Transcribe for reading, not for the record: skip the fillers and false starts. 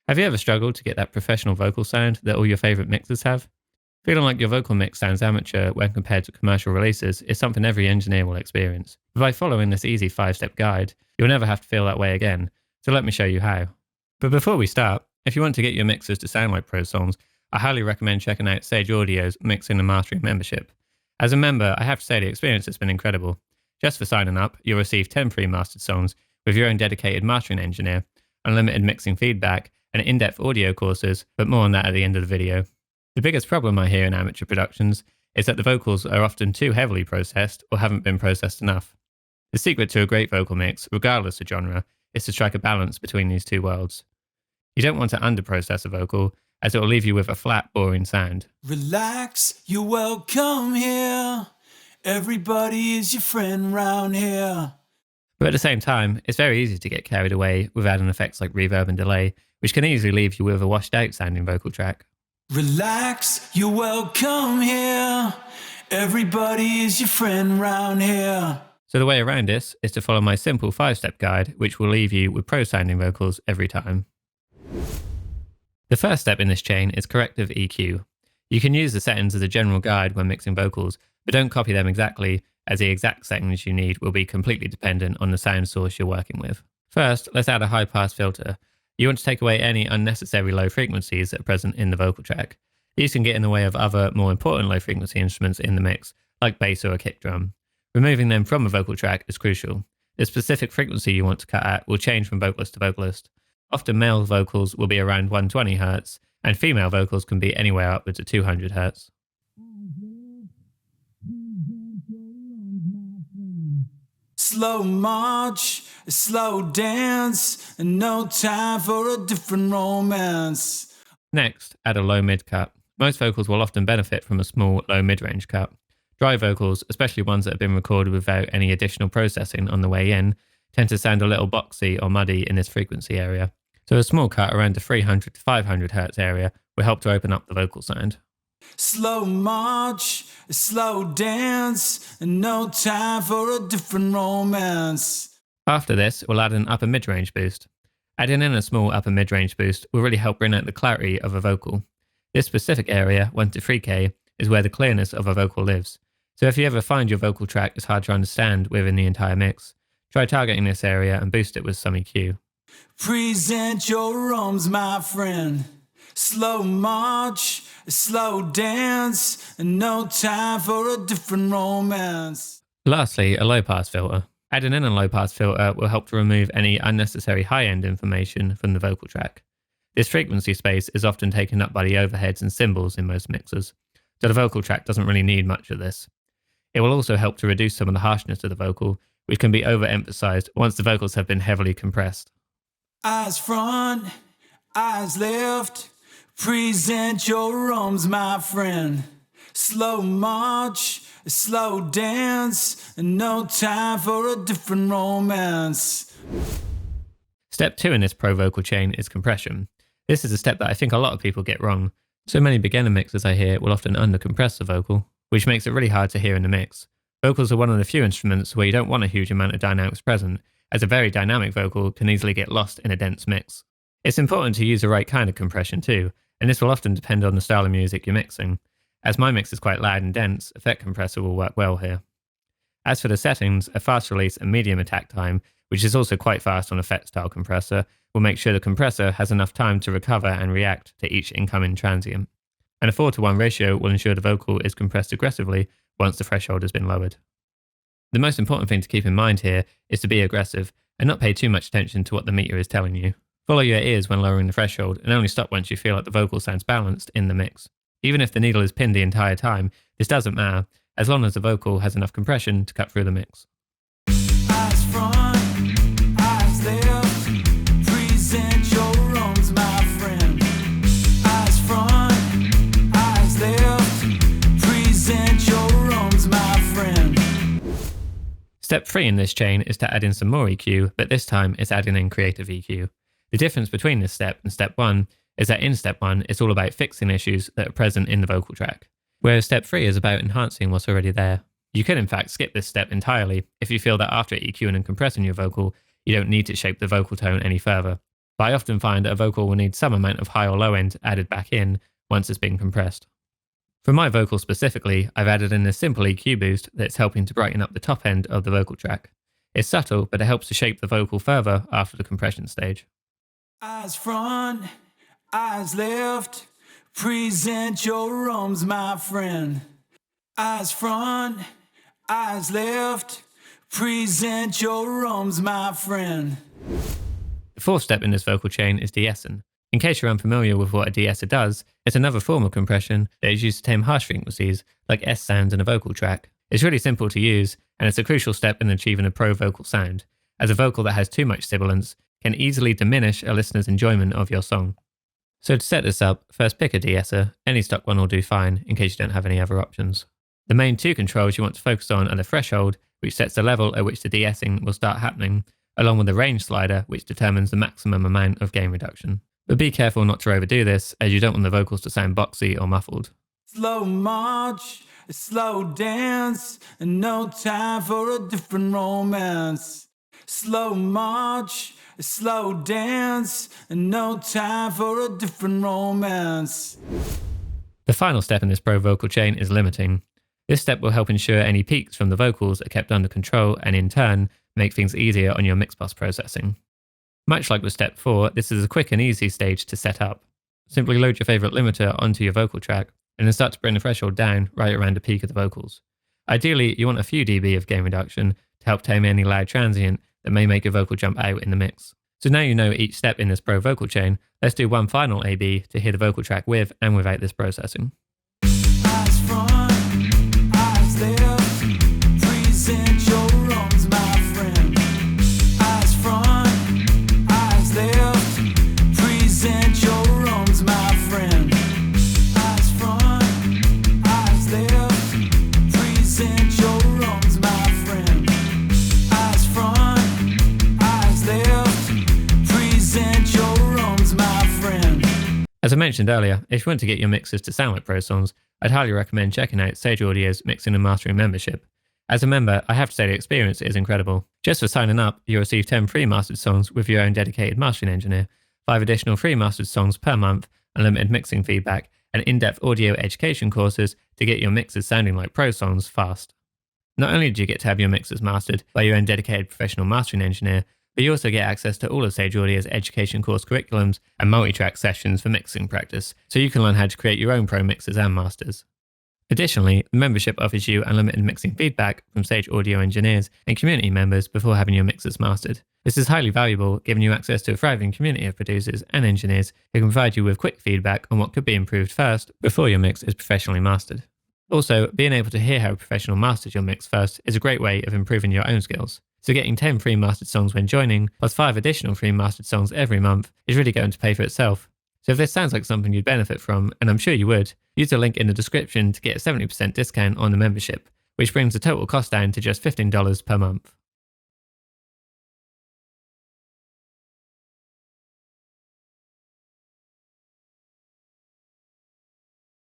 Have you ever struggled to get that professional vocal sound that all your favourite mixers have? Feeling like your vocal mix sounds amateur when compared to commercial releases is something every engineer will experience. But by following this easy 5-step guide, you'll never have to feel that way again. So let me show you how. But before we start, if you want to get your mixers to sound like Pro Songs, I highly recommend checking out Sage Audio's Mixing and Mastering membership. As a member, I have to say the experience has been incredible. Just for signing up, you'll receive 10 pre-mastered songs with your own dedicated mastering engineer, unlimited mixing feedback, and in-depth audio courses, but more on that at the end of the video. The biggest problem I hear in amateur productions is that the vocals are often too heavily processed or haven't been processed enough. The secret to a great vocal mix, regardless of genre, is to strike a balance between these two worlds. You don't want to underprocess a vocal, as it will leave you with a flat, boring sound. Relax, you're welcome here. Everybody is your friend round here. But at the same time, it's very easy to get carried away with adding effects like reverb and delay, which can easily leave you with a washed out sounding vocal track. Relax, you're welcome here. Everybody is your friend round here. So the way around this is to follow my simple 5-step guide, which will leave you with pro sounding vocals every time. The first step in this chain is corrective EQ. You can use the settings as a general guide when mixing vocals, but don't copy them exactly, as the exact settings you need will be completely dependent on the sound source you're working with. First, let's add a high pass filter. You want to take away any unnecessary low frequencies that are present in the vocal track. These can get in the way of other, more important low frequency instruments in the mix, like bass or a kick drum. Removing them from a vocal track is crucial. The specific frequency you want to cut at will change from vocalist to vocalist. Often male vocals will be around 120 Hz, and female vocals can be anywhere upwards of 200 Hz. Slow march, slow dance, and no time for a different romance. Next, add a low mid cut. Most vocals will often benefit from a small low mid-range cut. Dry vocals, especially ones that have been recorded without any additional processing on the way in, tend to sound a little boxy or muddy in this frequency area. So a small cut around the 300 to 500 Hz area will help to open up the vocal sound. Slow march, slow dance, and no time for a different romance. After this, we'll add an upper mid-range boost. Adding in a small upper mid-range boost will really help bring out the clarity of a vocal. This specific area, 1 to 3K, is where the clearness of a vocal lives. So if you ever find your vocal track is hard to understand within the entire mix, try targeting this area and boost it with some EQ. Present your arms, my friend. Slow march, slow dance, and no time for a different romance. Lastly, a low pass filter. Adding in a low pass filter will help to remove any unnecessary high-end information from the vocal track. This frequency space is often taken up by the overheads and cymbals in most mixers, so the vocal track doesn't really need much of this. It will also help to reduce some of the harshness of the vocal, which can be overemphasized once the vocals have been heavily compressed. Eyes front, eyes left. Present your arms, my friend. Slow march, slow dance, and no time for a different romance. Step 2 in this pro vocal chain is compression. This is a step that I think a lot of people get wrong. So many beginner mixers I hear will often undercompress the vocal, which makes it really hard to hear in the mix. Vocals are one of the few instruments where you don't want a huge amount of dynamics present, as a very dynamic vocal can easily get lost in a dense mix. It's important to use the right kind of compression too, and this will often depend on the style of music you're mixing. As my mix is quite loud and dense, effect compressor will work well here. As for the settings, a fast release and medium attack time, which is also quite fast on effect style compressor, will make sure the compressor has enough time to recover and react to each incoming transient. And a 4:1 ratio will ensure the vocal is compressed aggressively once the threshold has been lowered. The most important thing to keep in mind here is to be aggressive and not pay too much attention to what the meter is telling you. Follow your ears when lowering the threshold and only stop once you feel like the vocal sounds balanced in the mix. Even if the needle is pinned the entire time, this doesn't matter, as long as the vocal has enough compression to cut through the mix. Eyes front, eyes left. Present your arms, my friend. Eyes front, eyes left. Present your arms, my friend. Step 3 in this chain is to add in some more EQ, but this time it's adding in creative EQ. The difference between this step and step 1 is that in step 1 it's all about fixing issues that are present in the vocal track, whereas step 3 is about enhancing what's already there. You can in fact skip this step entirely if you feel that after EQing and compressing your vocal, you don't need to shape the vocal tone any further. but I often find that a vocal will need some amount of high or low end added back in once it's been compressed. For my vocal specifically, I've added in a simple EQ boost that's helping to brighten up the top end of the vocal track. It's subtle, but it helps to shape the vocal further after the compression stage. Eyes front, eyes left, present your arms, my friend. Eyes front, eyes left, present your arms, my friend. The fourth step in this vocal chain is de-essing. In case you're unfamiliar with what a de-esser does, it's another form of compression that is used to tame harsh frequencies, like S sounds in a vocal track. It's really simple to use, and it's a crucial step in achieving a pro vocal sound, as a vocal that has too much sibilance can easily diminish a listener's enjoyment of your song. So to set this up, first pick a de-esser, any stock one will do fine in case you don't have any other options. The main two controls you want to focus on are the threshold, which sets the level at which the de-essing will start happening, along with the range slider, which determines the maximum amount of gain reduction. But be careful not to overdo this, as you don't want the vocals to sound boxy or muffled. Slow march, a slow dance, and no time for a different romance. Slow march, a slow dance, and no time for a different romance. The final step in this pro vocal chain is limiting. This step will help ensure any peaks from the vocals are kept under control and in turn make things easier on your mix bus processing. Much like with step 4, this is a quick and easy stage to set up. Simply load your favourite limiter onto your vocal track and then start to bring the threshold down right around the peak of the vocals. Ideally, you want a few dB of gain reduction to help tame any loud transient that may make your vocal jump out in the mix. So now you know each step in this pro vocal chain, let's do one final A/B to hear the vocal track with and without this processing. Eyes front, eyes left, present your arms, my friend. Eyes front, eyes left, present your arms, my friend. Eyes front, eyes left, present your arms, my friend. Eyes front, eyes left, present your arms, my friend. As I mentioned earlier, if you want to get your mixes to sound like pro songs, I'd highly recommend checking out Sage Audio's Mixing and Mastering membership. As a member, I have to say the experience is incredible. Just for signing up, you'll receive 10 free mastered songs with your own dedicated mastering engineer, 5 additional free mastered songs per month, unlimited mixing feedback, and in-depth audio education courses to get your mixes sounding like pro songs fast. Not only do you get to have your mixes mastered by your own dedicated professional mastering engineer, but you also get access to all of Sage Audio's education course curriculums and multi-track sessions for mixing practice, so you can learn how to create your own pro mixes and masters. Additionally, the membership offers you unlimited mixing feedback from Sage Audio engineers and community members before having your mixes mastered. This is highly valuable, giving you access to a thriving community of producers and engineers who can provide you with quick feedback on what could be improved first before your mix is professionally mastered. Also, being able to hear how a professional masters your mix first is a great way of improving your own skills. So getting 10 free mastered songs when joining, plus 5 additional free mastered songs every month, is really going to pay for itself. So if this sounds like something you'd benefit from, and I'm sure you would, use the link in the description to get a 70% discount on the membership, which brings the total cost down to just $15 per month.